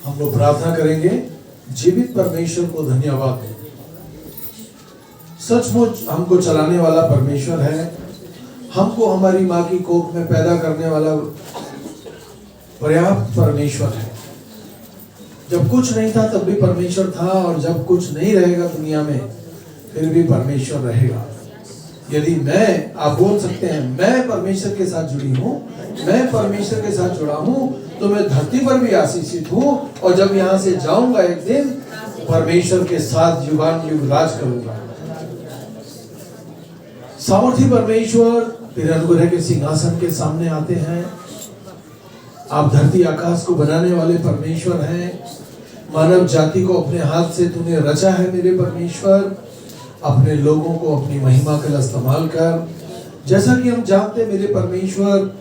हम लोग प्रार्थना करेंगे। जीवित परमेश्वर को धन्यवाद दें। सचमुच हमको चलाने वाला परमेश्वर है। हमको हमारी माँ की कोख में पैदा करने वाला पर्याप्त परमेश्वर है। जब कुछ नहीं था तब भी परमेश्वर था, और जब कुछ नहीं रहेगा दुनिया में फिर भी परमेश्वर रहेगा। यदि आप बोल सकते हैं मैं परमेश्वर के साथ जुड़ी हूँ, मैं परमेश्वर के साथ जुड़ा हूँ, तो मैं धरती पर भी आशीषित हूँ, और जब यहाँ से जाऊंगा एक दिन परमेश्वर के साथ युगान युग राज करूंगा। सामर्थी परमेश्वर तेरे अनुग्रह के सिंहासन के सामने आते हैं। आप धरती आकाश को बनाने वाले परमेश्वर हैं। मानव जाति को अपने हाथ से तूने रचा है मेरे परमेश्वर। अपने लोगों को अपनी महिमा के लिए इस्तेमाल कर। जैसा कि हम जानते मेरे परमेश्वर,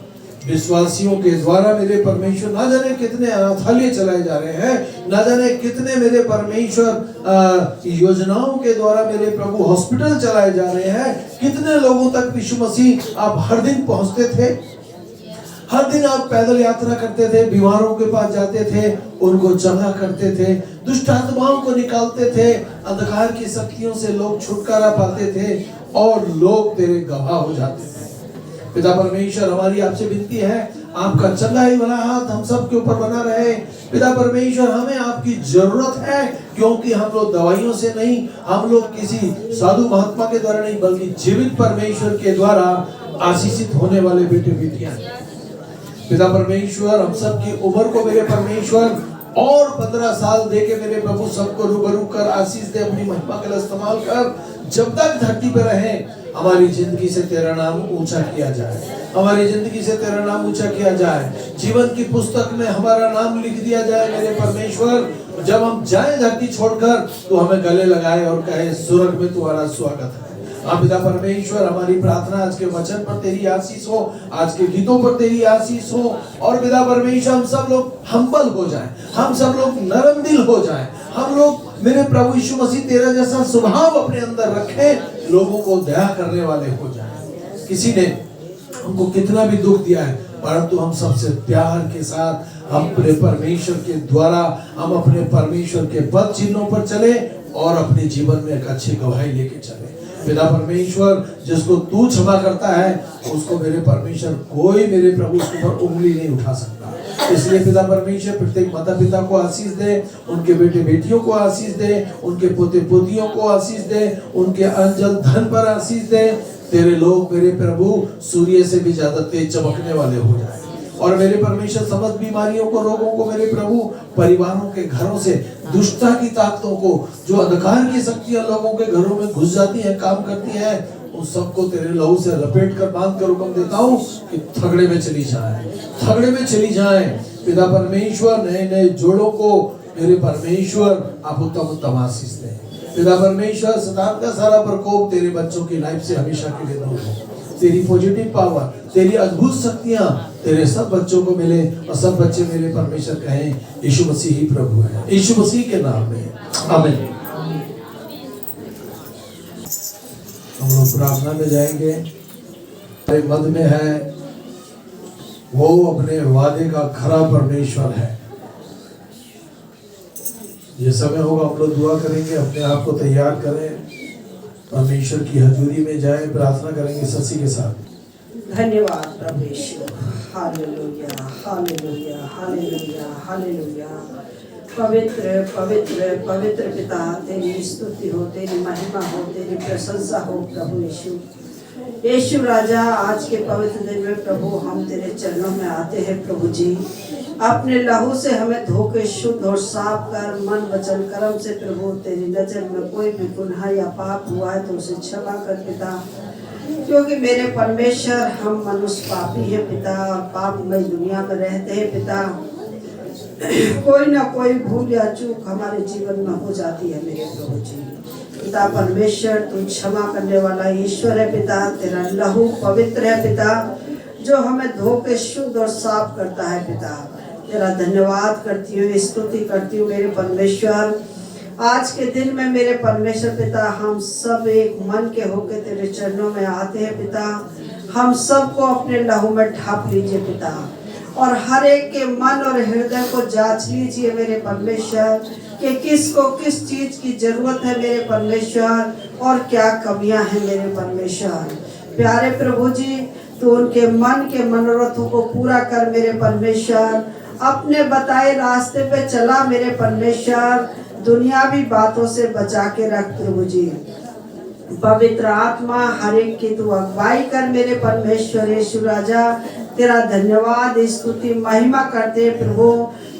विश्वासियों के द्वारा मेरे परमेश्वर ना जाने कितने अनाथालय चलाए जा रहे हैं, ना जाने कितने मेरे परमेश्वर योजनाओं के द्वारा मेरे प्रभु हॉस्पिटल चलाए जा रहे हैं। कितने लोगों तक यीशु मसीह आप हर दिन पहुंचते थे, हर दिन आप पैदल यात्रा करते थे, बीमारों के पास जाते थे, उनको चंगा करते थे, दुष्ट आत्माओं को निकालते थे, अंधकार की शक्तियों से लोग छुटकारा पाते थे और लोग तेरे गवाह हो जाते थे। पिता परमेश्वर, हमारी आपसे विनती है, आपका चंगा ही भला हाथ हम सब के ऊपर बना रहे। पिता परमेश्वर, हमें आपकी जरूरत है, क्योंकि हम लोग दवाइयों से नहीं, हम लोग किसी साधु महात्मा के द्वारा नहीं, बल्कि जीवित परमेश्वर के द्वारा आशीषित होने वाले बेटे बेटियां। पिता परमेश्वर, हम सब की उम्र को मेरे परमेश्वर और 15 साल देके मेरे प्रभु सबको रूबरू कर आशीष दे, अपनी महिमा के लिए इस्तेमाल कर। जब तक धरती पर रहे हमारी जिंदगी से तेरा नाम ऊंचा किया जाए, हमारी जिंदगी से तेरा नाम ऊंचा किया जाए, जीवन की पुस्तक में हमारा नाम लिख दिया जाए मेरे परमेश्वर। जब हम जाए धरती छोड़कर तो हमें गले लगाए और कहे स्वर्ग में तुम्हारा स्वागत है। हाँ पिता परमेश्वर, हमारी प्रार्थना आज के वचन पर तेरी आशीष हो, आज के गीतों पर तेरी आशीष हो, और पिता परमेश्वर हम सब लोग हम्बल हो जाएं, हम सब लोग नरम दिल हो जाएं, हम लोग मेरे प्रभु यीशु मसीह तेरा जैसा स्वभाव अपने अंदर रखें, लोगों को दया करने वाले हो जाएं। किसी ने हमको कितना भी दुख दिया है, परंतु हम सबसे प्यार के साथ हम अपने परमेश्वर के द्वारा हम अपने परमेश्वर के पद चिन्हों पर चले और अपने जीवन में एक अच्छी गवाही लेके चले। पिता परमेश्वर, जिसको तू क्षमा करता है उसको मेरे परमेश्वर कोई मेरे प्रभु उसके ऊपर उंगली नहीं उठा सकता। इसलिए पिता परमेश्वर प्रत्येक माता पिता को आशीष दे, उनके बेटे बेटियों को आशीष दे, उनके पोते पोतियों को आशीष दे, उनके अंजल धन पर आशीष दे। तेरे लोग मेरे प्रभु सूर्य से भी ज्यादा तेज चमकने वाले हो जाए, और मेरे परमेश्वर समस्त बीमारियों को, रोगों को मेरे प्रभु परिवारों के घरों से, दुष्टता की ताकतों को, जो अंधकार की शक्तियां लोगों के घरों में घुस जाती हैं, काम करती हैं, उन सबको तेरे लहू से लपेट कर बांध कर हुक्म देता हूँ कि थगड़े में चली जाए, थगड़े में चली जाए। पिता परमेश्वर, नए नए जोड़ों को मेरे परमेश्वर आप उत्तम उत्तम आशीष दें। पिता परमेश्वर, शैतान का सारा प्रकोप तेरे बच्चों की लाइफ से हमेशा के लिए दूर हो। तेरी पॉजिटिव पावर, तेरी अद्भुत शक्तियां तेरे सब बच्चों को मिले, और सब बच्चे मेरे परमेश्वर कहें यीशु मसीह ही प्रभु है। यीशु मसीह के नाम में आमीन। हम लोग प्रार्थना में जाएंगे। हमारे मध्य में है वो अपने वादे का खरा परमेश्वर है। ये समय होगा हम लोग दुआ करेंगे, अपने आप को तैयार करें, परमेश्वर की हजूरी में जाए, प्रार्थना करेंगे शशि के साथ। धन्यवाद प्रभु Yeshu. Hallelujah, hallelujah, hallelujah, hallelujah. पवित्र पवित्र पवित्र पिता, तेरी स्तुति हो, तेरी महिमा हो, तेरी प्रशंसा हो प्रभु यीशु। यीशु राजा, आज के पवित्र दिन में प्रभु हम तेरे चरणों में आते हैं प्रभु जी। अपने लहू से हमें धोके शुद्ध और साफ कर, मन वचन कर्म से प्रभु तेरी नजर में कोई भी गुनाह या पाप हुआ है तो उसे क्षमा कर पिता, क्योंकि मेरे परमेश्वर हम मनुष्य पापी है पिता, और पापमय दुनिया में रहते हैं पिता। कोई ना कोई भूल या चूक हमारे जीवन में हो जाती है मेरे प्रभु जी। पिता परमेश्वर, तू क्षमा करने वाला ईश्वर है पिता। तेरा लहू पवित्र है पिता, जो हमें धो के शुद्ध और साफ करता है पिता। तेरा धन्यवाद करती हूँ, स्तुति करती हूँ मेरे परमेश्वर। आज के दिन में मेरे परमेश्वर पिता, हम सब एक मन के होकर तेरे चरणों में आते हैं पिता। हम सबको अपने लहू में ढाप लीजिए पिता, और हर एक के मन और हृदय को जांच लीजिए मेरे परमेश्वर कि किसको किस चीज की जरूरत है मेरे परमेश्वर और क्या कमियां हैं मेरे परमेश्वर। प्यारे प्रभु जी, तो उनके मन के मनोरथों को पूरा कर मेरे परमेश्वर। अपने बताए रास्ते पे चला मेरे परमेश्वर। दुनियावी बातों से बचा के रख प्रभु जी। पवित्र आत्मा हर एक की तू अगुवाई कर मेरे परमेश्वर। यीशु राजा तेरा धन्यवाद स्तुति महिमा करते प्रभु,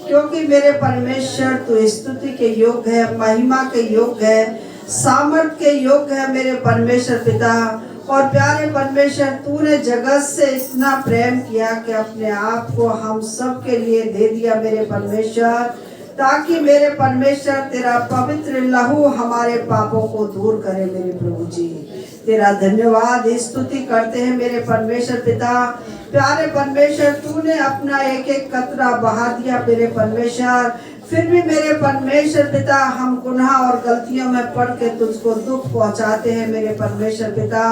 क्योंकि मेरे परमेश्वर तू स्तुति के योग्य है, महिमा के योग्य है, सामर्थ के योग्य है मेरे परमेश्वर पिता। और प्यारे परमेश्वर, तूने जगत से इतना प्रेम किया कि अपने आप को हम सब के लिए दे दिया मेरे परमेश्वर, ताकि मेरे परमेश्वर तेरा पवित्र लहू हमारे पापों को दूर करे मेरे प्रभु जी। तेरा धन्यवाद स्तुति करते हैं मेरे परमेश्वर पिता। प्यारे परमेश्वर, तूने अपना एक एक कतरा बहा दिया मेरे परमेश्वर, फिर भी मेरे परमेश्वर पिता हम गुनाह और गलतियों में पड़ के तुझको दुख पहुंचाते हैं मेरे परमेश्वर पिता।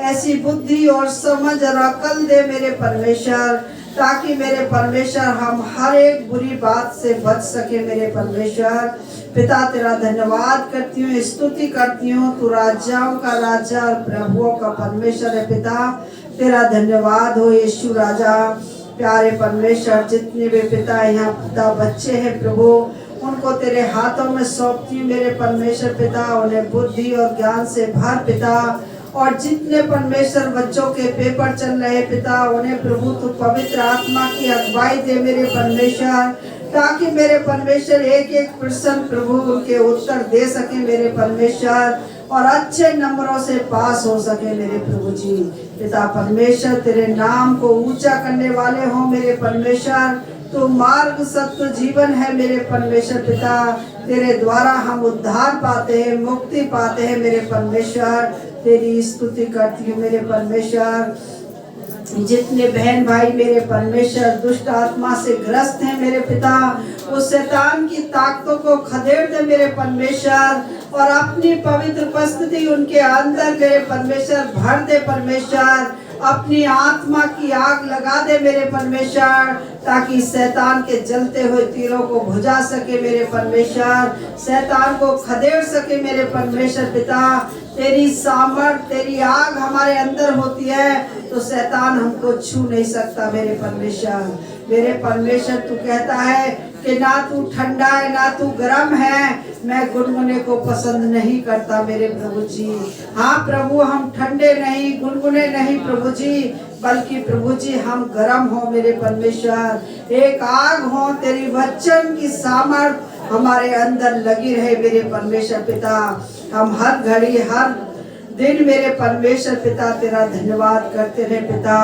ऐसी बुद्धि और समझ और अकल दे मेरे परमेश्वर, ताकि मेरे परमेश्वर हम हर एक बुरी बात से बच सके मेरे परमेश्वर पिता। तेरा धन्यवाद करती हूँ, स्तुति करती हूँ। तू राजाओं का राजा और प्रभुओं का परमेश्वर है पिता। तेरा धन्यवाद हो यीशु राजा। प्यारे परमेश्वर, जितने भी पिता यहाँ पिता बच्चे हैं प्रभु, उनको तेरे हाथों में सौंपती हूँ मेरे परमेश्वर पिता। उन्हें बुद्धि और ज्ञान से भर पिता। और जितने परमेश्वर बच्चों के पेपर चल रहे पिता, उन्हें प्रभु तू पवित्र आत्मा की अगुवाई दे मेरे परमेश्वर, ताकि मेरे परमेश्वर एक एक प्रश्न प्रभु उनके उत्तर दे सके मेरे परमेश्वर, और अच्छे नंबरों से पास हो सके मेरे प्रभु जी। पिता परमेश्वर, तेरे नाम को ऊंचा करने वाले हो मेरे परमेश्वर। तो मार्ग सत्य जीवन है मेरे परमेश्वर पिता। तेरे द्वारा हम उद्धार पाते हैं, मुक्ति पाते हैं मेरे परमेश्वर। तेरी स्तुति करती हूँ मेरे परमेश्वर। जितने बहन भाई मेरे परमेश्वर दुष्ट आत्मा से ग्रस्त हैं मेरे पिता, उस शैतान की ताकतों को खदेड़ दे मेरे परमेश्वर, और अपनी पवित्र उपस्थिति उनके अंदर मेरे परमेश्वर भर दे परमेश्वर। अपनी आत्मा की आग लगा दे मेरे परमेश्वर, ताकि शैतान के जलते हुए तीरों को बुझा सके मेरे परमेश्वर, शैतान को खदेड़ सके मेरे परमेश्वर पिता। तेरी सामर्थ, तेरी आग हमारे अंदर होती है तो शैतान हमको छू नहीं सकता मेरे परमेश्वर। मेरे परमेश्वर, तू कहता है कि ना तू ठंडा है ना तू गर्म है, मैं गुनगुने को पसंद नहीं करता मेरे प्रभु जी। हाँ प्रभु, हम ठंडे नहीं गुनगुने नहीं प्रभु जी, बल्कि प्रभु जी हम गर्म हो मेरे परमेश्वर। एक आग हो, तेरी वचन की सामर्थ हमारे अंदर लगी रहे मेरे परमेश्वर पिता। हम हर घड़ी हर दिन मेरे परमेश्वर पिता तेरा धन्यवाद करते रहे पिता।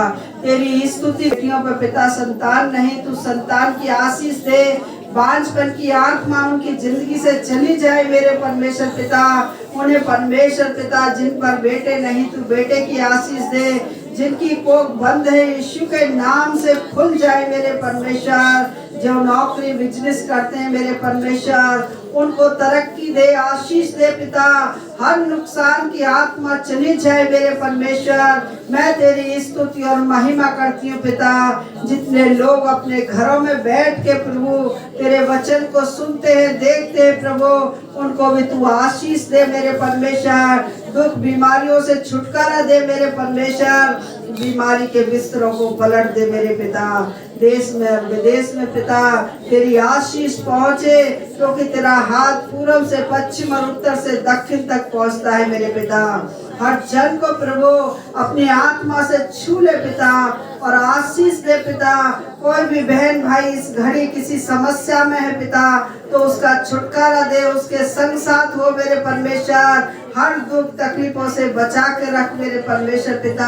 तेरी स्तुति बेटियों पर पिता संतान नहीं, तू संतान की आशीष दे। बांझपन की आत्मा उनकी जिंदगी से चली जाए मेरे परमेश्वर पिता। उन्हें परमेश्वर पिता जिन पर बेटे नहीं, तू बेटे की आशीष दे। जिनकी कोख बंद है यीशु के नाम से खुल जाए मेरे परमेश्वर। जो नौकरी बिजनेस करते हैं मेरे परमेश्वर, उनको तरक्की दे, आशीष दे पिता। हर नुकसान की आत्मा चली जाए मेरे परमेश्वर। मैं तेरी स्तुति और महिमा करती हूँ पिता। जितने लोग अपने घरों में बैठ के प्रभु तेरे वचन को सुनते हैं, देखते हैं प्रभु, उनको भी तू आशीष दे मेरे परमेश्वर। दुख बीमारियों से छुटकारा दे मेरे परमेश्वर। बीमारी के बिस्तरों को पलट दे मेरे पिता। देश में और विदेश में पिता तेरी आशीष पहुँचे, क्योंकि तेरा हाथ पूर्व से पश्चिम और उत्तर से दक्षिण तक पहुँचता है मेरे पिता। हर जन को प्रभु अपनी आत्मा से छू ले पिता और आशीष दे पिता। कोई भी बहन भाई इस घड़ी किसी समस्या में है पिता, तो उसका छुटकारा दे, उसके संग साथ हो मेरे परमेश्वर। हर दुख तकलीफों से बचा के रख मेरे परमेश्वर पिता।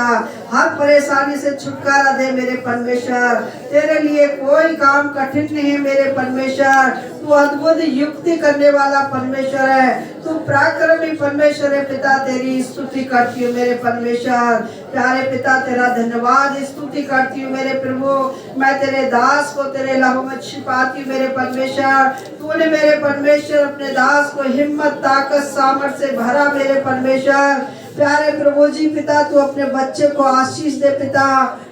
हर परेशानी से छुटकारा दे मेरे परमेश्वर। तेरे लिए कोई काम कठिन नहीं है मेरे परमेश्वर। तू अद्भुत युक्ति करने वाला परमेश्वर है, तू पराक्रमी परमेश्वर है पिता। तेरी स्तुति करती हूँ मेरे परमेश्वर। प्यारे पिता तेरा धन्यवाद स्तुति करती हूँ मेरे प्रभु। मैं तेरे दास को तेरे लहू में छिपाती हूँ मेरे परमेश्वर। तूने मेरे परमेश्वर अपने दास को हिम्मत ताकत सामर्थ से भरा मेरे परमेश्वर। प्यारे प्रभु जी पिता, तू अपने बच्चे को आशीष दे पिता,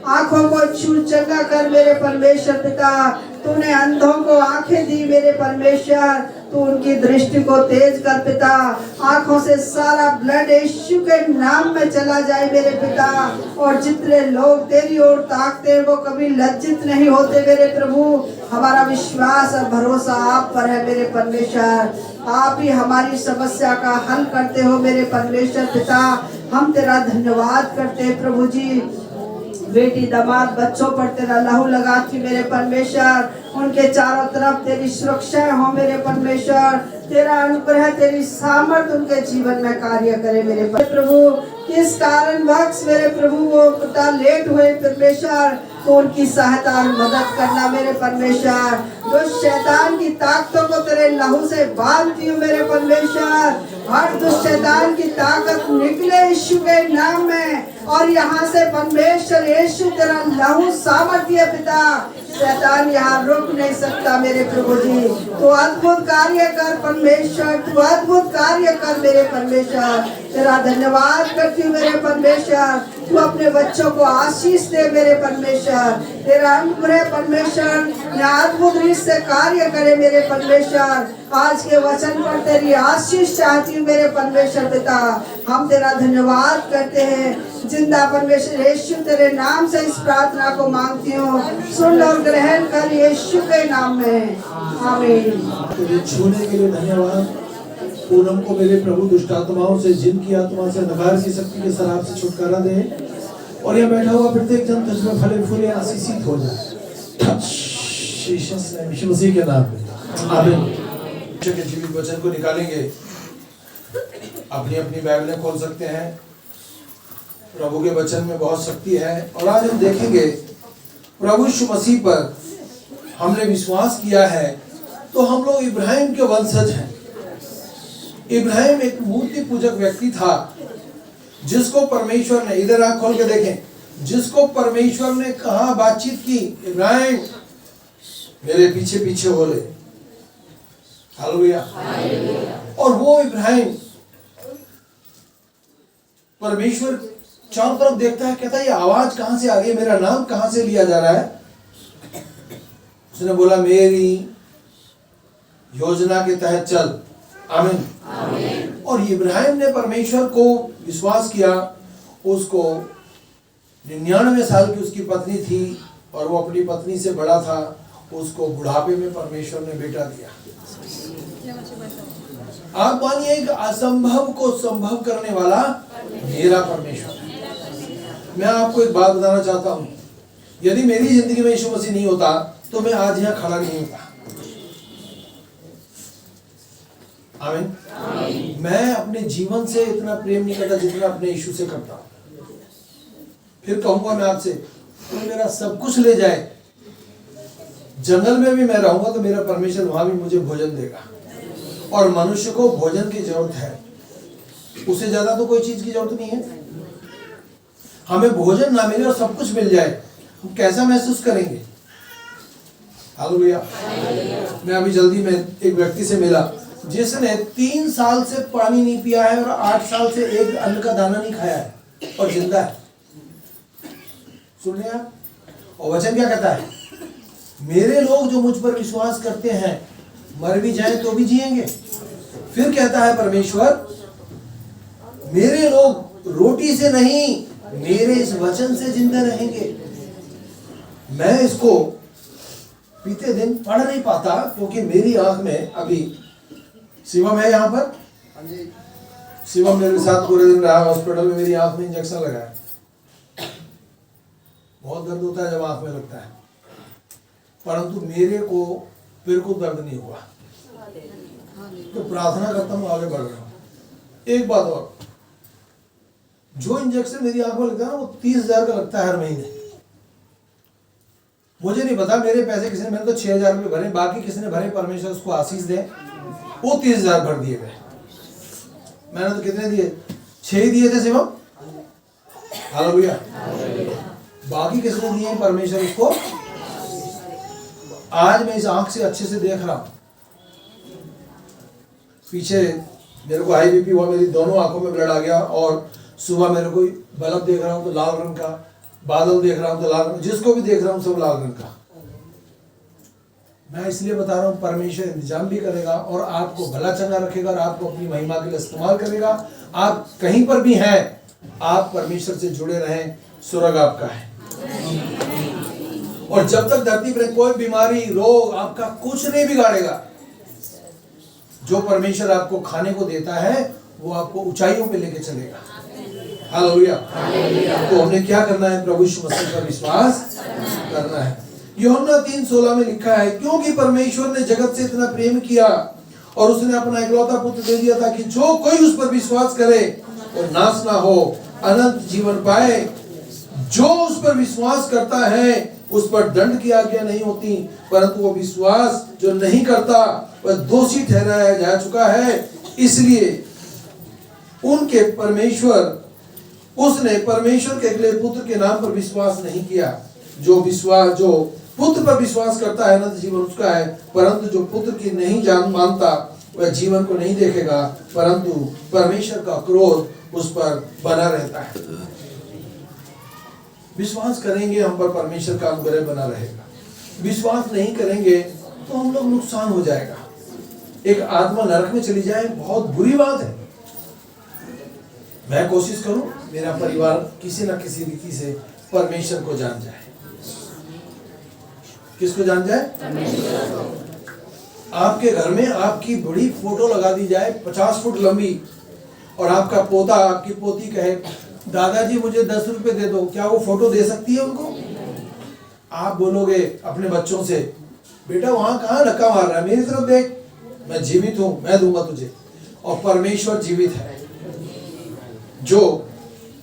आंखों को छू चंगा कर मेरे परमेश्वर पिता। तूने अंधों को आंखें दी मेरे परमेश्वर, तू उनकी दृष्टि को तेज कर पिता। आंखों से सारा ब्लड यीशु के नाम में चला जाए मेरे पिता। और जितने लोग तेरी ओर ताकते हैं वो कभी लज्जित नहीं होते मेरे प्रभु। हमारा विश्वास और भरोसा आप पर है मेरे परमेश्वर। आप ही हमारी समस्या का हल करते हो मेरे परमेश्वर पिता। हम तेरा धन्यवाद करते हैं प्रभु जी। बेटी दामाद बच्चों पर तेरा लहू लगाती मेरे परमेश्वर, उनके चारों तरफ तेरी सुरक्षा हो मेरे परमेश्वर। तेरा अनुग्रह तेरी सामर्थ उनके जीवन में कार्य करे मेरे प्रभु। किस कारण वक्त मेरे प्रभु वो पिता लेट हुए परमेश्वर, तो उनकी सहायता और मदद करना मेरे परमेश्वर। जो शैतान की ताकतों को तेरे लहू से बांधती हूँ मेरे परमेश्वर। हर दुष्ट शैतान की ताकत निकले यीशु के नाम में। और यहाँ से परमेश्वर यीशु तेरा लहू सामर्थ्य पिता, शैतान यहाँ रुक नहीं सकता मेरे प्रभु जी। तू अद्भुत कार्य कर परमेश्वर, तू अद्भुत कार्य कर मेरे परमेश्वर। तेरा धन्यवाद करती हूँ मेरे परमेश्वर। तू अपने बच्चों को आशीष दे मेरे परमेश्वर। तेरा अनुग्रह परमेश्वर यहाँ अद्भुत रीत से कार्य करे मेरे परमेश्वर। आज के वचन पर तेरी आशीष चाहती हूँ मेरे परमेश्वर पिता। हम तेरा धन्यवाद करते हैं। जिंदा परमेश्वर यीशु तेरे नाम से इस प्रार्थना को मांगती हूँ। सुन और ग्रहण कर यीशु के नाम में, आमीन। तेरे छूने के लिए धन्यवाद। पूनम को मेरे प्रभु दुष्ट आत्माओं से, जिन की आत्मा से, अंधकार की शक्ति के शराब से छुटकारा दे। और यहाँ बैठा हुआ प्रत्येक जन तुझ में फले फूले आशीषित हो जाए यीशु मसीह के नाम में, आमीन। के जीवित वचन को निकालेंगे। अपनी अपनी बाइबलें खोल सकते हैं। प्रभु के वचन में बहुत शक्ति है। और आज हम देखेंगे प्रभु यीशु मसीह पर हमने विश्वास किया है तो हम लोग इब्राहिम के वंशज हैं। इब्राहिम एक मूर्ति पूजक व्यक्ति था जिसको परमेश्वर ने, इधर आंख खोल के देखें, जिसको परमेश्वर ने कहा, बातचीत की, इब्राहिम मेरे पीछे पीछे हो ले। हालेलुया। और वो इब्राहिम परमेश्वर चारों तरफ देखता है, कहता है ये आवाज कहां से आ गई, मेरा नाम कहां से लिया जा रहा है। उसने बोला मेरी योजना के तहत चल, आमीन। और इब्राहिम ने परमेश्वर को विश्वास किया। उसको 99 साल की उसकी पत्नी थी और वो अपनी पत्नी से बड़ा था। उसको बुढ़ापे में परमेश्वर ने बेटा दिया। आप मानिए एक असंभव को संभव करने वाला मेरा परमेश्वर है। मैं आपको एक बात बताना चाहता हूं, यदि मेरी जिंदगी में यीशु मसीह नहीं होता तो मैं आज यहाँ खड़ा नहीं होता। आमीन। मैं अपने जीवन से इतना प्रेम नहीं करता जितना अपने यीशु से करता हूं। फिर कहूंगा मैं आपसे, तो मेरा सब कुछ ले जाए, जंगल में भी मैं रहूंगा तो मेरा परमेश्वर वहां भी मुझे भोजन देगा। और मनुष्य को भोजन की जरूरत है, उससे ज्यादा तो कोई चीज की जरूरत नहीं है। हमें भोजन ना मिले और सब कुछ मिल जाए, हम कैसा महसूस करेंगे। हालेलुया। मैं अभी जल्दी में एक व्यक्ति से मिला जिसने 3 साल से पानी नहीं पिया है और 8 साल से एक अन्न का दाना नहीं खाया है और जिंदा है। सुन लिया। और वचन क्या कहता है, मेरे लोग जो मुझ पर विश्वास करते हैं मर भी जाए तो भी जिएंगे। फिर कहता है परमेश्वर, मेरे लोग रोटी से नहीं मेरे इस वचन से जिंदा रहेंगे। मैं इसको बीते दिन पढ़ नहीं पाता क्योंकि मेरी आंख में अभी, शिवम है यहाँ पर, शिवम मेरे साथ पूरे दिन रहा हॉस्पिटल में, मेरी आंख में इंजेक्शन लगाया। बहुत दर्द होता है जब आंख में लगता है, परंतु मेरे को बिल्कुल दर्द नहीं हुआ। तो प्रार्थना करता हूँ, आगे बढ़ रहा हूँ। एक बात और, जो इंजेक्शन मेरी आंख में लगता है ना वो 30,000 का लगता है हर महीने। मुझे नहीं पता मेरे पैसे किसने, मैंने तो 6,000 रुपये भरे, बाकी किसने भरे, परमेश्वर उसको आशीष दे। वो 30,000 भर दिए गए। मैंने तो कितने दिए, 6 ही दिए थे शिवम। हालेलुया। बाकी किसने दिए, परमेश्वर उसको। आज मैं इस आंख से अच्छे से देख रहा हूं। पीछे मेरे को हाई बीपी हुआ, मेरी दोनों आंखों में ब्लड आ गया और सुबह मेरे को बल्ब देख रहा हूं तो लाल रंग का, बादल देख रहा हूं तो लाल रंग, जिसको भी देख रहा हूं सब लाल रंग का। मैं इसलिए बता रहा हूं परमेश्वर इंतजाम भी करेगा और आपको भला चंगा रखेगा और आपको अपनी महिमा के लिए इस्तेमाल करेगा। आप कहीं पर भी हैं, आप परमेश्वर से जुड़े रहें, स्वर्ग आपका है। और जब तक धरती पर कोई बीमारी रोग आपका कुछ नहीं बिगाड़ेगा। जो परमेश्वर आपको खाने को देता है वो आपको ऊंचाइयों पे लेके चलेगा। हालेलुया। तो हमने क्या करना है? प्रभु यीशु मसीह पर विश्वास करना है। यूहन्ना 3:16 में लिखा है, क्योंकि परमेश्वर ने जगत से इतना प्रेम किया और उसने अपना इकलौता पुत्र दे दिया ताकि जो कोई उस पर विश्वास करे वो नाश ना हो, अनंत जीवन पाए। जो उस पर विश्वास करता है उस पर दंड की आज्ञा नहीं होती, परंतु वो विश्वास जो नहीं करता वह दोषी ठहराया जा चुका है। इसलिए उसने परमेश्वर के अगले पुत्र के नाम पर विश्वास नहीं किया। जो पुत्र पर विश्वास करता है अनंत जीवन उसका है, परंतु जो पुत्र की नहीं जान मानता वह जीवन को नहीं देखेगा, परंतु परमेश्वर का क्रोध उस पर बना रहता है। विश्वास करेंगे हम पर परमेश्वर का अनुग्रह बना रहेगा। विश्वास नहीं करेंगे तो हम लोग नुकसान हो जाएगा। एक आत्मा नरक में चली जाए बहुत बुरी बात है। मैं कोशिश करूं मेरा परिवार किसी न किसी रीति से परमेश्वर को जान जाए। किसको जान जाए? आपके घर में आपकी बड़ी फोटो लगा दी जाए 50 फुट लंबी और आपका पोता आपकी पोती कहे दादाजी मुझे 10 रुपए दे दो, क्या वो फोटो दे सकती है उनको? आप बोलोगे अपने बच्चों से, बेटा वहां कहां धक्का मार रहा है, मेरी तरफ देख, मैं जीवित हूं, मैं दूंगा तुझे। और परमेश्वर जीवित है, जो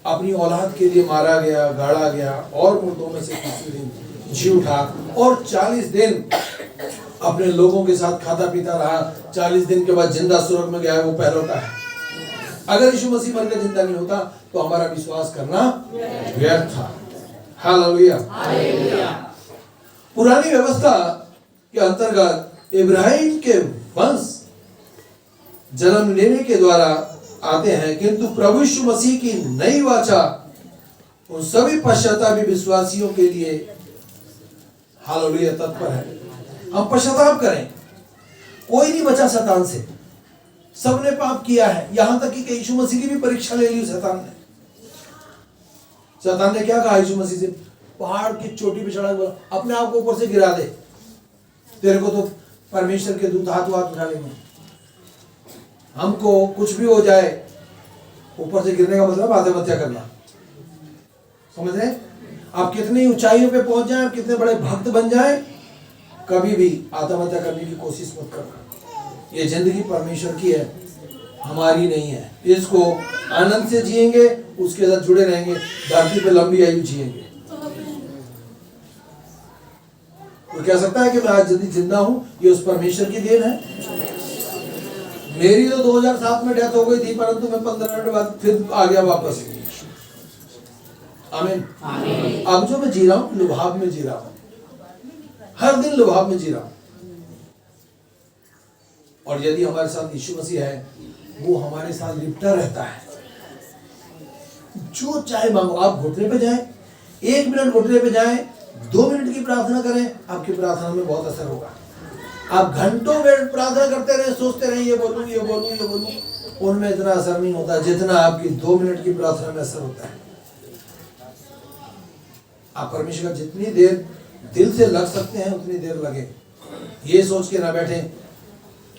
अपनी औलाद के लिए मारा गया, गाड़ा गया और मुर्दों में से किसी दिन जी उठा और 40 दिन अपने लोगों के साथ खाता पीता रहा। 40 दिन के बाद जिंदा स्वर्ग में गया, वो पहलौठा है। अगर यीशु मसीह मरकर जिंदा नहीं होता तो हमारा विश्वास करना व्यर्थ था। हालेलुया। पुरानी व्यवस्था के अंतर्गत इब्राहिम के वंश जन्म लेने के द्वारा आते हैं, किंतु प्रभु यीशु मसीह की नई वाचा उन सभी पश्चातापी विश्वासियों के लिए हालेलुया तत्पर है। हम पश्चाताप करें, कोई नहीं बचा शैतान से, सबने पाप किया है। यहां तक कि यीशु मसीह की भी परीक्षा ले ली शैतान ने। शैतान ने क्या कहा यीशु मसीह से? पहाड़ की चोटी पे चढ़ा बोला अपने आप को ऊपर से गिरा दे, तेरे को तो परमेश्वर के दूत हाथ उठा लेंगे। हमको कुछ भी हो जाए, ऊपर से गिरने का मतलब आत्महत्या करना। समझ रहे? आप कितनी ऊंचाइयों पे पहुंच जाएं, आप कितने बड़े भक्त बन जाएं, कभी भी आत्महत्या करने की कोशिश मत करना। ये जिंदगी परमेश्वर की है, हमारी नहीं है। इसको आनंद से जिएंगे, उसके साथ जुड़े रहेंगे, धरती पे लंबी आयु जिएंगे। तो कह सकता है कि मैं आज यदि जिंदा हूं, ये उस परमेश्वर की देन है। मेरी तो 2007 में डेथ हो गई थी, परंतु मैं 15 मिनट बाद फिर आ गया वापस। आमीन। अब जो मैं जी रहा हूं, लुभाव में जी रहा हूं, हर दिन लुभाव में जी रहा हूं। और यदि हमारे साथ यीशु मसीह है, वो हमारे साथ लिपटा रहता है। जो चाहे मांगो, आप घुटने पे जाएं, 1 मिनट घुटने पे जाएं, 2 मिनट की प्रार्थना करें, आपकी प्रार्थना में बहुत असर होगा। आप घंटों में प्रार्थना करते रहे, सोचते रहे ये बोलूं ये बोलूं ये बोलूं, उनमें इतना असर नहीं होता जितना आपकी 2 मिनट की प्रार्थना में असर होता है। आप परमेश्वर का जितनी देर दिल से लग सकते हैं उतनी देर लगे। ये सोच के ना बैठे।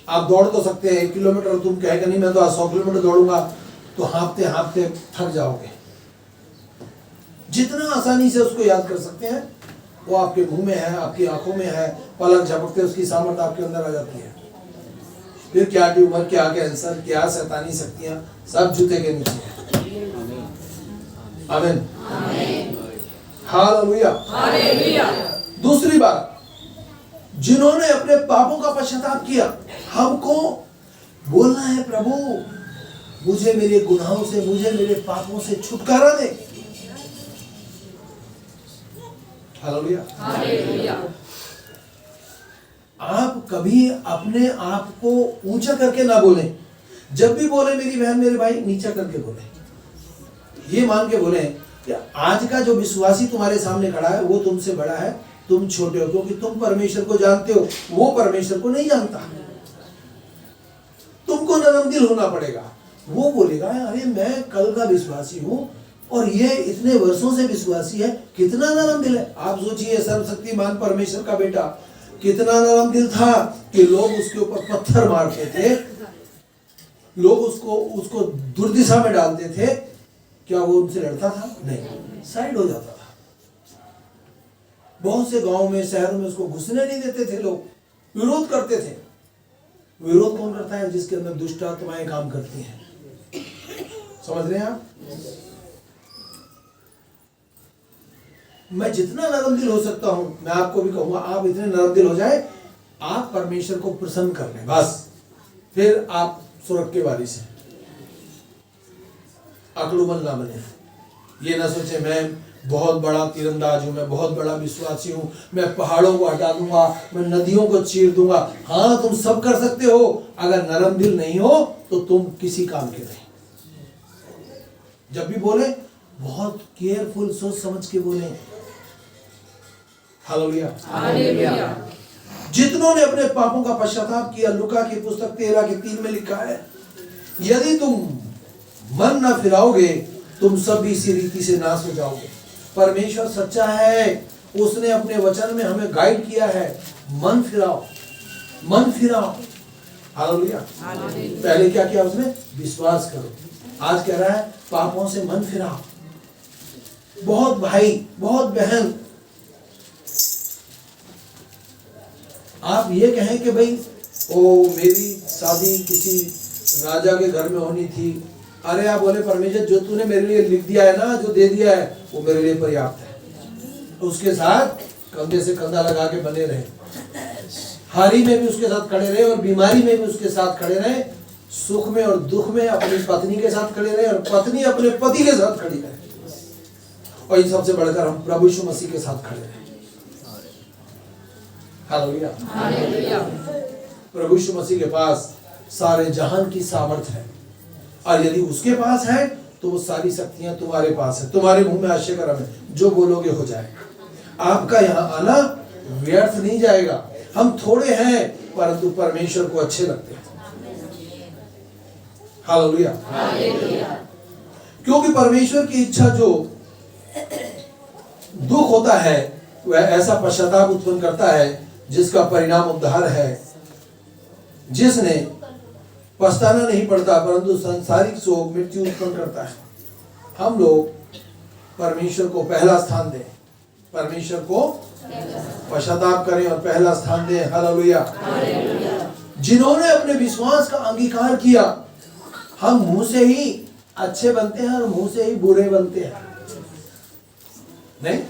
आप दौड़ तो सकते हैं 1 किलोमीटर, तुम कहेगा नहीं मैं तो 100 किलोमीटर दौड़ूंगा, तो हाँफते हाँफते थक जाओगे। जितना आसानी से उसको याद कर सकते हैं, वो आपके मुंह में है, आपकी आंखों में है, पलक झपकते उसकी सामर्थ आपके अंदर आ जाती है। फिर क्या ट्यूमर, क्या कैंसर, क्या शैतानी शक्तियां, सब जूते के नीचे है। आमीन। हालेलुया। दूसरी बात, जिन्होंने अपने पापों का पश्चाताप किया, हमको बोलना है प्रभु मुझे मेरे गुनाहों से, मुझे मेरे पापों से छुटकारा दे। हालेलुया। आप कभी अपने आप को ऊंचा करके ना बोलें। जब भी बोले मेरी बहन मेरे भाई, नीचा करके बोले। ये मान के बोले कि आज का जो विश्वासी तुम्हारे सामने खड़ा है वो तुमसे बड़ा है, तुम छोटे हो, क्योंकि तुम परमेश्वर को जानते हो, वो परमेश्वर को नहीं जानता। तुमको नरम दिल होना पड़ेगा। वो बोलेगा अरे मैं कल का विश्वासी हूं और ये इतने वर्षों से विश्वासी है, कितना नरम दिल है। आप सोचिए सर्वशक्तिमान परमेश्वर का बेटा कितना नरम दिल था कि लोग उसके ऊपर पत्थर मारते थे, लोग उसको दुर्दिशा में डालते थे। क्या वो उनसे लड़ता था? नहीं, साइड हो जाता था। बहुत से गांव में, शहरों में उसको घुसने नहीं देते थे, लोग विरोध करते थे। विरोध कौन करता है? जिसके अंदर दुष्ट आत्माएं काम करती हैं। समझ रहे हैं आप? मैं जितना नरम दिल हो सकता हूं, मैं आपको भी कहूंगा आप इतने नरम दिल हो जाए, आप परमेश्वर को प्रसन्न कर लें, बस फिर आप सुरग के वारिस हैं। अकड़ूमल ना बने। ये ना सोचे मैं बहुत बड़ा तीरंदाज हूं, मैं बहुत बड़ा विश्वासी हूं, मैं पहाड़ों को हटा दूंगा, मैं नदियों को चीर दूंगा। हाँ, तुम सब कर सकते हो, अगर नरम दिल नहीं हो तो तुम किसी काम के नहीं। जब भी बोले बहुत केयरफुल, सोच समझ के बोले। Hallelujah, hallelujah. जितनों ने अपने पापों का पश्चाताप किया, लूका की पुस्तक 13:3 में लिखा है, यदि तुम मन न फिराओगे तुम सब भी इसी रीति से नाश हो जाओगे। परमेश्वर सच्चा है, उसने अपने वचन में हमें गाइड किया है। मन फिराओ, मन फिराओ। हालेलुया। पहले क्या किया उसने? विश्वास करो। आज कह रहा है पापों से मन फिराओ। बहुत भाई, बहुत बहन, आप ये कहें कि भाई ओ मेरी शादी किसी राजा के घर में होनी थी, अरे आप बोले परमेश्वर जो तूने मेरे लिए लिख दिया है ना, जो दे दिया है वो मेरे लिए पर्याप्त है। उसके साथ कंधे से कंधा लगा के बने रहे, हारी में भी उसके साथ खड़े रहे और बीमारी में भी उसके साथ खड़े रहे, सुख में और दुख में अपनी पत्नी के साथ खड़े रहे और पत्नी अपने पति के साथ खड़ी रहे, और इन सबसे बढ़कर हम प्रभु यीशु मसीह के साथ खड़े रहे। Hallelujah, hallelujah. प्रभु यीशु मसीह के पास सारे जहान की सामर्थ है, और यदि उसके पास है तो वो सारी शक्तियां तुम्हारे पास है। तुम्हारे मुंह में आश्चर्य करम है, जो बोलोगे हो जाएगा। आपका यहाँ आना व्यर्थ नहीं जाएगा। हम थोड़े हैं परंतु परमेश्वर को अच्छे लगते हैं। Hallelujah, hallelujah. क्योंकि परमेश्वर की इच्छा जो दुख होता है वह ऐसा पश्चाताप उत्पन्न करता है जिसका परिणाम उद्धार है। जिसने पछताना नहीं पड़ता परंतु सांसारिक शोक मृत्यु उत्पन्न करता है। हम लोग परमेश्वर को पहला स्थान दें, परमेश्वर को पश्चाताप करें और पहला स्थान दें। हालेलुया। जिन्होंने अपने विश्वास का अंगीकार किया, हम मुंह से ही अच्छे बनते हैं और मुंह से ही बुरे बनते हैं। नहीं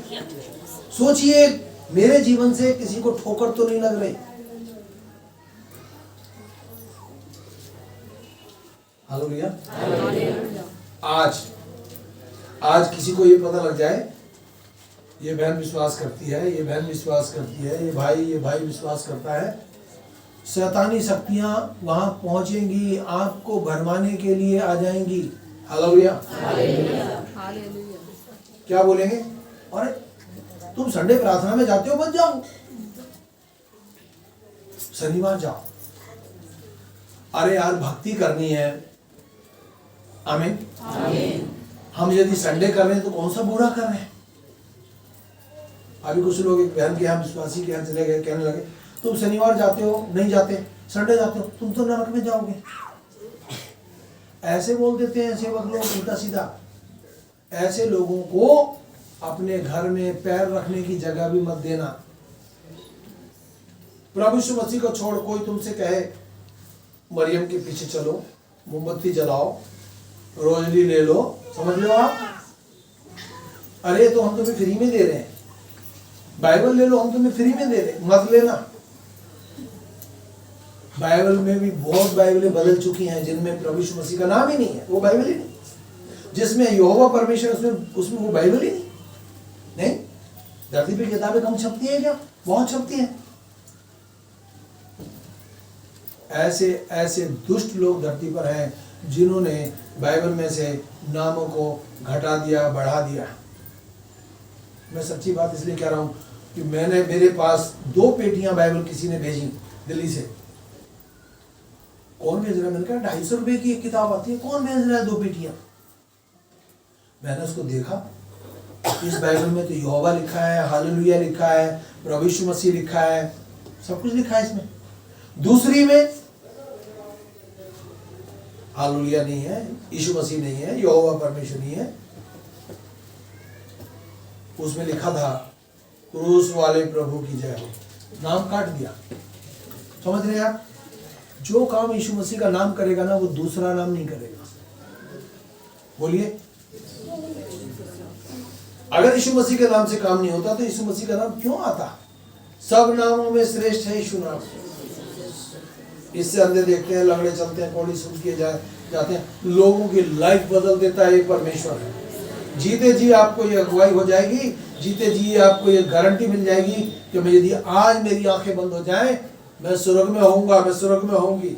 सोचिए, मेरे जीवन से किसी को ठोकर तो नहीं लग रही। हालेलुया। आज किसी को ये पता लग जाए ये बहन विश्वास करती है, ये बहन विश्वास करती है, ये भाई विश्वास करता है, शैतानी शक्तियां वहां पहुंचेंगी, आपको भरमाने के लिए आ जाएंगी। Hallelujah, hallelujah. क्या बोलेंगे? अरे तुम संडे प्रार्थना में जाते हो, मत जाओ, शनिवार जाओ। अरे यार भक्ति करनी है। आमीन, आमीन। हम यदि संडे कर रहे हैं तो कौन सा बुरा कर रहे हैं? अभी कुछ लोग एक बहन के यहाँ विश्वासी के यहाँ चले गए, कहने लगे तुम शनिवार जाते हो, नहीं जाते, संडे जाते हो, तुम तो नरक में जाओगे। ऐसे बोल देते हैं सेवक लोग उल्टा सीधा। ऐसे लोगों को अपने घर में पैर रखने की जगह भी मत देना। प्रभु यीशु मसीह को छोड़ कोई तुमसे कहे मरियम के पीछे चलो, मोमबत्ती जलाओ, रोजली ले लो, समझ लो आप, अरे तो हम तुम्हें फ्री में दे रहे हैं, बाइबल ले लो, हम तुम्हें फ्री में दे रहे हैं, मत लेना। बाइबल में भी बहुत बाइबलें बदल चुकी हैं जिनमें प्रभु यीशु मसीह का नाम ही नहीं है, वो बाइबल ही नहीं। जिसमें यहोवा परमेश्वर, उसमें वो बाइबल ही नहीं। धरती पे किताबें कम छपती है क्या? बहुत छपती है। ऐसे ऐसे दुष्ट लोग धरती पर हैं जिन्होंने बाइबल में से नामों को घटा दिया, बढ़ा दिया। मैं सच्ची बात इसलिए कह रहा हूँ कि मेरे पास 2 पेटियां बाइबल किसी ने भेजी दिल्ली से। कौन भेज रहा है? मैंने कहा 250 रुपए की एक किताब आती है, कौन भेज रहा है 2 पेटियां? मैंने उसको देखा, इस बाइबल में तो यहोवा लिखा है, हालेलुया लिखा है, प्रभु यीशु मसीह लिखा है, सब कुछ लिखा है इसमें। दूसरी में हालेलुया नहीं है, यीशु मसीह नहीं है, यहोवा परमेश्वर नहीं है। उसमें लिखा था क्रूस वाले प्रभु की जय हो, नाम काट दिया। समझ रहे हैं आप? जो काम यीशु मसीह का नाम करेगा ना, वो दूसरा नाम नहीं करेगा। बोलिए, अगर यीशु मसीह के नाम से काम नहीं होता तो यीशु मसीह का नाम क्यों आता? सब नामों में श्रेष्ठ है यीशु नाम। इससे अंधे देखते हैं, लंगड़े चलते हैं, कोढ़ी सुन किए जाते हैं, लोगों की लाइफ बदल देता है। ये परमेश्वर है। जीते जी आपको ये अगुवाई हो जाएगी, जीते जी आपको ये गारंटी मिल जाएगी कि मैं यदि आज मेरी आंखें बंद हो जाएं, मैं स्वर्ग में होऊंगा, मैं स्वर्ग में होऊंगी।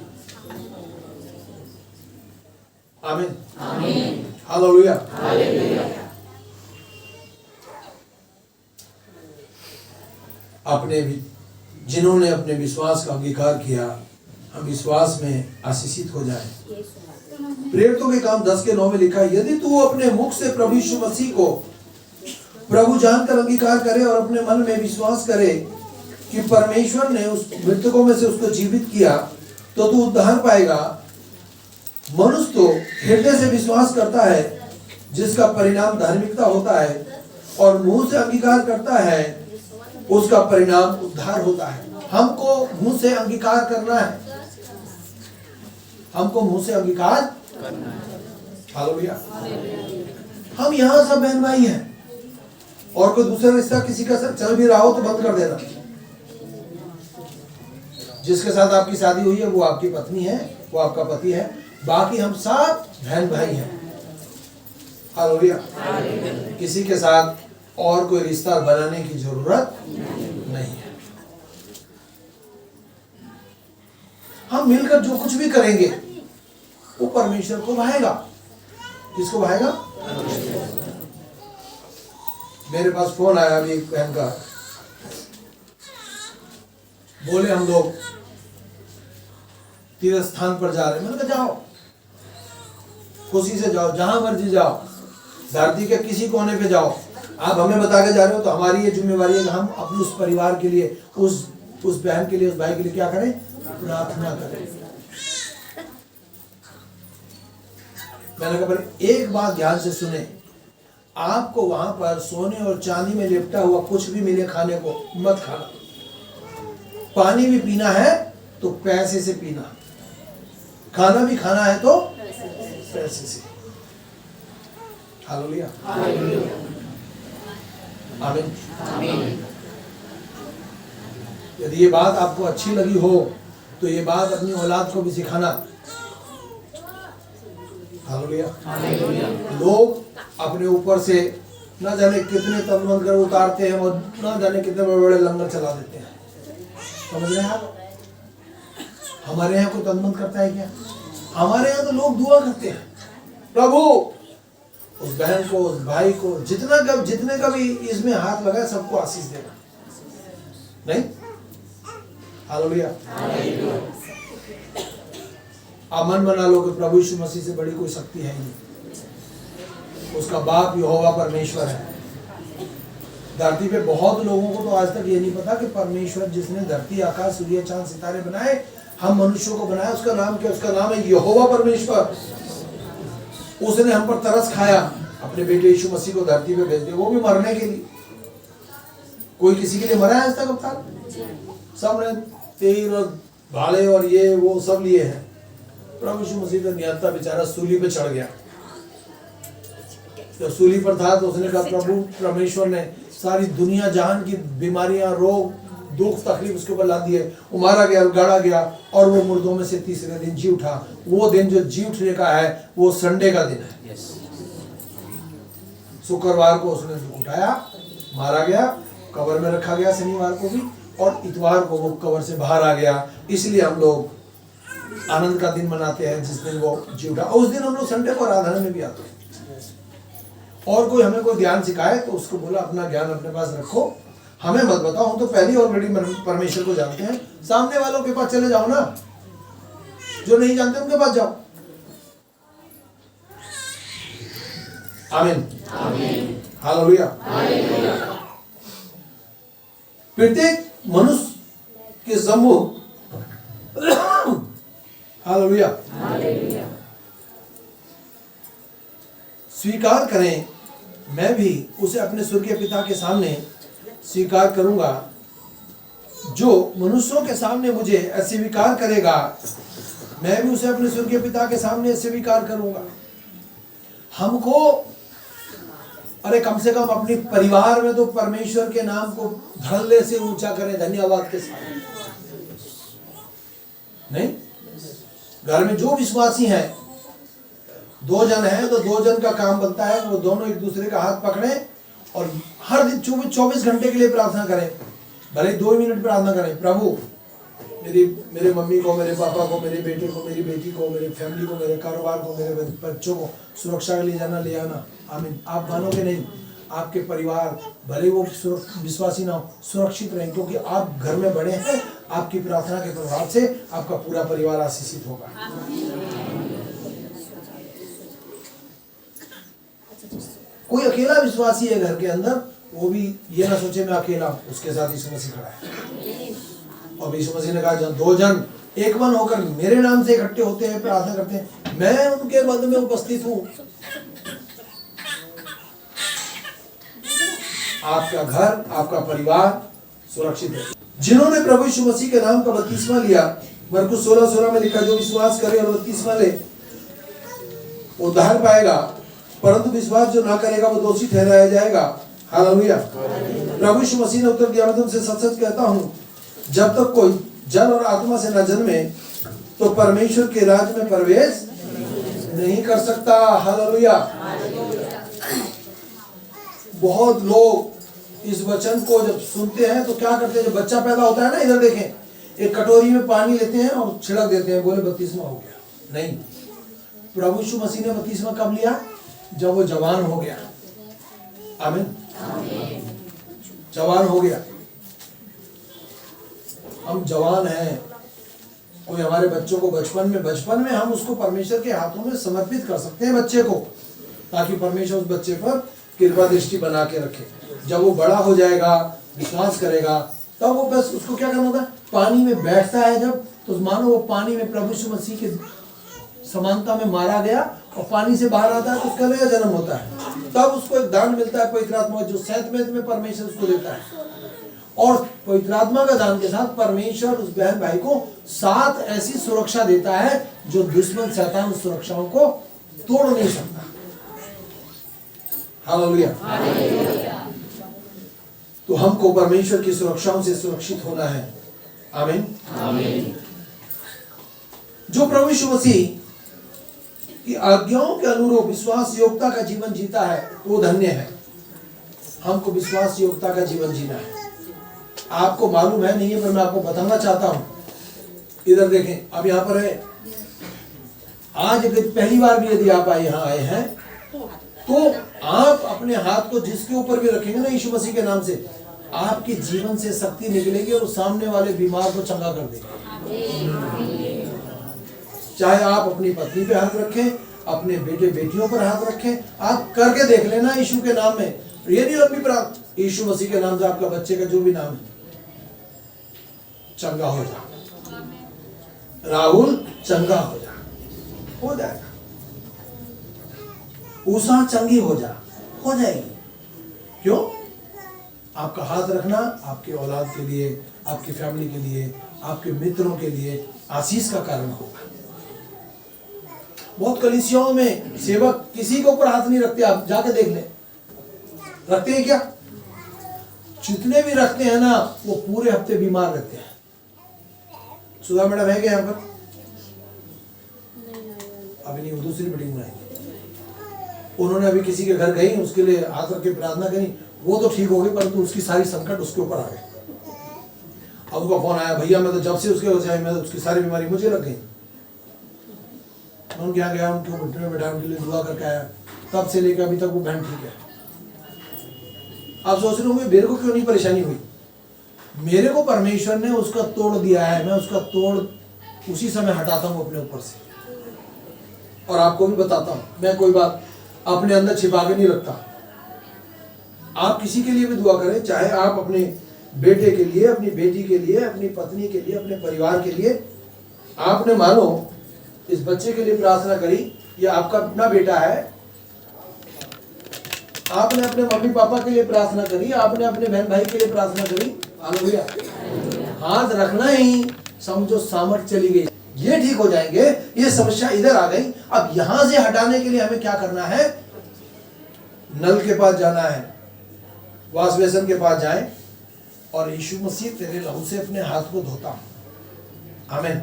आमीन, आमीन, हालेलुया, हालेलुया। अपने भी जिन्होंने अपने विश्वास का अंगीकार किया, हम विश्वास में आशीषित हो जाएं। प्रेरितों के काम 10:9 में लिखा है, यदि तू अपने मुख से प्रभु यीशु मसीह को प्रभु जानकर अंगीकार करे और अपने मन में विश्वास करे कि परमेश्वर ने उस मृतकों में से उसको जीवित किया, तो तू उद्धार पाएगा। मनुष्य तो हृदय से विश्वास करता है, जिसका परिणाम धार्मिकता होता है, और मुंह से अंगीकार करता है, उसका परिणाम उद्धार होता है। हमको मुंह से अंगीकार करना है, हमको मुंह से अंगीकार करना है। हालेलुया। हम यहाँ सब बहन भाई हैं, और कोई दूसरा रिश्ता किसी का चल भी रहा हो तो बंद कर देना। जिसके साथ आपकी शादी हुई है वो आपकी पत्नी है, वो आपका पति है, बाकी हम सब बहन भाई हैं। हालेलुया। किसी के साथ और कोई रिश्ता बनाने की जरूरत नहीं है। हम मिलकर जो कुछ भी करेंगे वो परमेश्वर को भाएगा। किसको भाएगा? मेरे पास फोन आया अभी एक बहन का, बोले हम लोग तीर्थ स्थान पर जा रहे हैं। मैंने कहा जाओ, खुशी से जाओ, जहां मर्जी जाओ, धरती के किसी कोने पे जाओ। आप हमें बता के जा रहे हो तो हमारी ये जिम्मेवारी है कि हम अपने उस परिवार के लिए, उस बहन के लिए, उस भाई के लिए क्या करें? प्रार्थना करें। मैंने कहा एक बात ध्यान से सुने, आपको वहां पर सोने और चांदी में लिपटा हुआ कुछ भी मिले खाने को मत खाना। पानी भी पीना है तो पैसे से पीना, खाना भी खाना है तो पैसे से। हालेलुया, आमीन, आमीन। यदि ये बात आपको अच्छी लगी हो तो ये बात अपनी औलाद को भी सिखाना। हालेलुया। लोग अपने ऊपर से न जाने कितने तन कर उतारते हैं और न जाने कितने बड़े बड़े लंगर चला देते हैं। समझ रहे हैं आप? हमारे यहाँ कोई तन करता है क्या? हमारे यहाँ तो लोग दुआ करते हैं, प्रभु उस बहन को, उस भाई को, जितने का भी इसमें हाथ लगा है सबको आशीष देना। नहीं? हालेलुया। आप मन बना लो कि प्रभु यीशु मसीह से बड़ी कोई शक्ति है नहीं। उसका बाप यहोवा परमेश्वर है। धरती पे बहुत लोगों को तो आज तक ये नहीं पता कि परमेश्वर जिसने धरती, आकाश, सूर्य, चांद, सितारे बनाए, हम मनुष्यों को बनाया, उसका नाम क्या? उसका नाम है यहोवा परमेश्वर। उसने हम पर तरस खाया, अपने बेटे यीशु मसीह को धरती पे भेज दिया, वो भी मरने के लिए। कोई किसी के लिए मरा है आज तक? अब तक सबने तीर और भाले और ये वो सब लिए हैं। प्रभु यीशु मसीह का निहत्था बेचारा सूली पे चढ़ गया। जब सूली पर था तो उसने कहा, प्रभु परमेश्वर ने सारी दुनिया जहान की बीमारियां, रोग, दुख, तकलीफ उसके ऊपर ला दिए। वो मारा गया, गाड़ा गया, और वो मुर्दों में से तीसरे दिन जी उठा। वो दिन जो जी उठने का है वो संडे का दिन है। शुक्रवार को उसने उठाया, मारा गया, कब्र में रखा गया शनिवार को भी, और इतवार को वो कब्र से बाहर आ गया। इसलिए हम लोग आनंद का दिन मनाते हैं जिस दिन वो जी उठा। और उस दिन हम लोग संडे को आराधना में भी आते हैं। और कोई हमें कोई ज्ञान सिखाए तो उसको बोला अपना ज्ञान अपने पास रखो, हमें मत बताओ, हम तो पहले ऑलरेडी परमेश्वर को जानते हैं। सामने वालों के पास चले जाओ ना, जो नहीं जानते उनके पास जाओ। आमीन, हालेलुया। प्रत्येक मनुष्य के समूह हालेलुया स्वीकार करें, मैं भी उसे अपने स्वर्गीय पिता के सामने स्वीकार करूंगा। जो मनुष्यों के सामने मुझे अस्वीकार करेगा, मैं भी उसे अपने स्वर्गीय पिता के सामने स्वीकार करूंगा। हमको अरे कम से कम अपने परिवार में तो परमेश्वर के नाम को धड़ल्ले से ऊंचा करें, धन्यवाद के साथ। नहीं, घर में जो विश्वासी हैं, 2 जन हैं तो 2 जन का काम बनता है, वो दोनों एक दूसरे का हाथ पकड़े और हर दिन 24 घंटे के लिए प्रार्थना करें। भले 2 मिनट प्रार्थना करें, प्रभु मेरे मम्मी को, मेरे पापा को, मेरे बेटे को, मेरी बेटी को, मेरे फैमिली को, मेरे कारोबार को, मेरे बच्चों को सुरक्षा के लिए जाना ले आना। आमीन। आप मानोगे नहीं, आपके परिवार भले वो विश्वासी ना हो, सुरक्षित रहें, क्योंकि आप घर में बड़े हैं। आपकी प्रार्थना के प्रभाव से आपका पूरा परिवार आशीषित होगा। कोई अकेला विश्वासी है घर के अंदर, वो भी ये ना सोचे मैं अकेला हूं, उसके साथ यीशु मसीह खड़ा है। और यीशु मसीह ने कहा जब 2 जन एक मन होकर मेरे नाम से इकट्ठे होते हैं, प्रार्थना करते हैं, मैं उनके मध्य में उपस्थित हूं। आपका घर, आपका परिवार सुरक्षित है। जिन्होंने प्रभु यीशु मसीह के नाम का बपतिस्मा लिया, मरकुस 16:16 में लिखा, जो विश्वास करे और बपतिस्मा ले उद्धार पाएगा, परंतु विश्वास जो ना करेगा वो दोषी ठहराया जाएगा। हालेलुया। प्रभु यीशु मसीह ने उत्तर दिया, मैं तुमसे सच सच कहता हूं, जब तक कोई जल और आत्मा से न जन्मे तो परमेश्वर के राज्य में प्रवेश नहीं कर सकता। हालेलुया। बहुत लोग इस वचन को जब सुनते हैं तो क्या करते हैं, जब बच्चा पैदा होता है ना, इधर देखें, एक कटोरी में पानी लेते हैं और छिड़क देते हैं, बोले बपतिस्मा हो गया। नहीं, प्रभु यीशु मसीह ने बपतिस्मा कब लिया? जब वो जवान हो गया। आमीन। जवान हो गया। हम जवान हैं, कोई हमारे बच्चों को बचपन में हम उसको परमेश्वर के हाथों में समर्पित कर सकते हैं बच्चे को, ताकि परमेश्वर उस बच्चे पर कृपा दृष्टि बना के रखे। जब वो बड़ा हो जाएगा, विश्वास करेगा, तब वो बस उसको क्या करना होता है, पानी में बैठता है जब, तो मानो वो पानी में प्रभु यीशु मसीह के समानता में मारा गया और पानी से बाहर आता है तो उसका नया जन्म होता है। तब उसको एक दान मिलता है पवित्र आत्मा, जो सैतमेत में परमेश्वर उसको देता है। और पवित्र आत्मा का दान के साथ परमेश्वर उस बहन भाई को 7 ऐसी सुरक्षा देता है जो दुश्मन शैतान उस सुरक्षाओं को तोड़ नहीं सकता। हालेलुया। तो हमको परमेश्वर की सुरक्षाओं से सुरक्षित होना है। आमीन। आमीन। जो प्रभु यीशु मसीह की आज्ञाओं के अनुरूप विश्वास योग्यता का जीवन जीता है वो धन्य है। हमको विश्वास योग्यता का जीवन जीना है। आपको मालूम है नहीं है, पर मैं आपको बताना चाहता हूं। इधर देखें, अब यहाँ पर है, आज अगर पहली बार भी यदि आप यहाँ आए हैं तो आप अपने हाथ को जिसके ऊपर भी रखेंगे ना यीशु मसीह के नाम से, आपके जीवन से शक्ति निकलेगी और सामने वाले बीमार को चंगा कर देगा। चाहे आप अपनी पत्नी पे हाथ रखें, अपने बेटे बेटियों पर हाथ रखें, आप करके देख लेना यीशु के नाम में। ये नहीं लंबी प्रार्थना, यीशु मसीह के नाम से आपका बच्चे का जो भी नाम है चंगा हो जा, राहुल चंगा हो जा, हो जाएगा। उषा चंगी हो जा, हो जाएगी। क्यों? आपका हाथ रखना आपके औलाद के लिए, आपकी फैमिली के लिए, आपके मित्रों के लिए आशीष का कारण होगा। बहुत कलीसियाओं में सेवक किसी के ऊपर हाथ नहीं रखते, आप जाके देख ले, रखते हैं क्या? जितने भी रखते हैं ना वो पूरे हफ्ते बीमार रहते हैं। सुधा मैडम है क्या यहाँ पर? अभी नहीं, वो दूसरी मीटिंग में आएंगे। उन्होंने अभी किसी के घर गई, उसके लिए हाथ रख के प्रार्थना करी, वो तो ठीक हो गई, परंतु उसकी सारी संकट उसके ऊपर आ गए। अब उसका फोन आया, भैया मैं तो जब से उसके हो जाए, मैं तो उसकी सारी बीमारी मुझे लग गई। मैं उनके यहाँ गया, उनको घुटने में बैठा, उनके लिए दुआ करके आया, तब से लेकर अभी तक वो बहन ठीक है। आप सोच रहे होंगे मेरे को क्यों नहीं परेशानी हुई? मेरे को परमेश्वर ने उसका तोड़ दिया है, मैं उसका तोड़ उसी समय हटाता हूँ अपने ऊपर से। और आपको भी बताता हूँ, मैं कोई बात अपने अंदर छिपा के नहीं रखता। आप किसी के लिए भी दुआ करें, चाहे आप अपने बेटे के लिए, अपनी बेटी के लिए, अपनी पत्नी के लिए, अपने परिवार के लिए, आपने मानो इस बच्चे के लिए प्रार्थना करी, ये आपका अपना बेटा है, आपने अपने मम्मी पापा के लिए प्रार्थना करी, आपने अपने बहन भाई के लिए प्रार्थना करी, हालेलुया, हाथ रखना ही समझो सामर्थ चली गई, ये ठीक हो जाएंगे, ये समस्या इधर आ गई। अब यहां से हटाने के लिए हमें क्या करना है? नल के पास जाना है, वाश बेसिन के पास जाएं और यीशु मसीह तेरे लहू से अपने हाथ को धोता हूं, आमीन।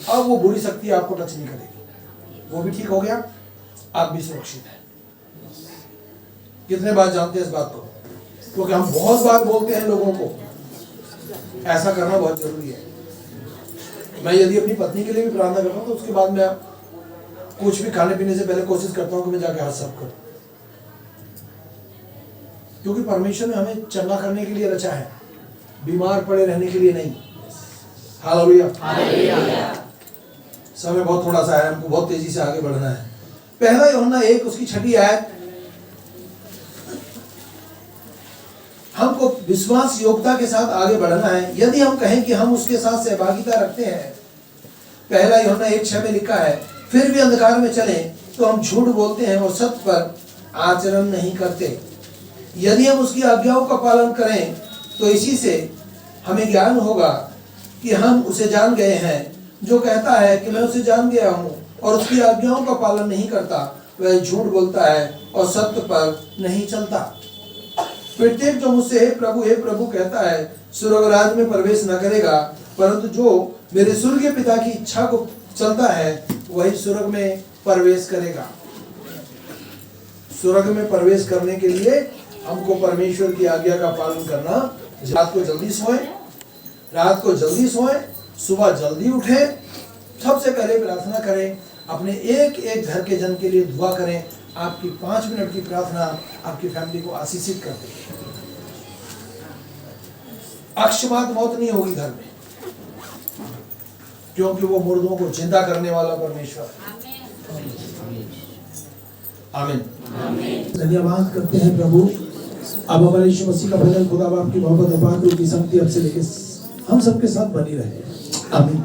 अब वो बुरी शक्ति आपको टच नहीं करेगी, वो भी ठीक हो गया, आप भी सुरक्षित हैं। कितने बार जानते हैं इस बात को? क्योंकि हम बहुत बार बोलते हैं लोगों को, ऐसा करना बहुत जरूरी है। मैं यदि अपनी पत्नी के लिए भी प्रार्थना करता हूँ तो उसके बाद मैं कुछ भी खाने पीने से पहले कोशिश करता हूँ कि मैं जाके हाथ साफ करूँ, क्योंकि परमेश्वर ने हमें चंगा करने के लिए रचा है, बीमार पड़े रहने के लिए नहीं। हालेलुया। समय बहुत थोड़ा सा है, हमको बहुत तेजी से आगे बढ़ना है। पहला यूहन्ना 1 उसकी 6 आयत, हमको विश्वास योग्यता के साथ आगे बढ़ना है। यदि हम कहें कि हम उसके साथ सहभागिता रखते हैं, पहला यूहन्ना 1:6 में लिखा है, फिर भी अंधकार में चलें तो हम झूठ बोलते हैं और सत्य पर आचरण नहीं करते। यदि हम उसकी आज्ञाओं का पालन करें तो इसी से हमें ज्ञान होगा कि हम उसे जान गए हैं। जो कहता है कि मैं उसे जान गया हूँ और उसकी आज्ञाओं का पालन नहीं करता, वह झूठ बोलता है और सत्य पर नहीं चलता। प्रत्येक जो मुझसे हे प्रभु कहता है, स्वर्ग राज्य में प्रवेश न करेगा, परंतु जो मेरे स्वर्गीय पिता की इच्छा को चलता है वही स्वर्ग में प्रवेश करेगा। स्वर्ग में प्रवेश करने के लिए हमको परमेश्वर की आज्ञा का पालन करना। रात को जल्दी सोएं, सुबह जल्दी उठें, सबसे पहले प्रार्थना करें, अपने एक एक घर के जन के लिए दुआ करें। आपकी 5 मिनट की प्रार्थना आपकी फैमिली को आशीषित कर देगी। अकस्मात मौत नहीं होगी घर में, क्योंकि वो मुर्दों को जिंदा करने वाला परमेश्वर है। आमीन। धन्यवाद करते हैं प्रभु। अब हमारे यीशु मसीह का भजन खुदा बाप की मोहब्बत अपार रूप की संगति अब से लेकर हम सबके साथ बनी रहे। आमीन।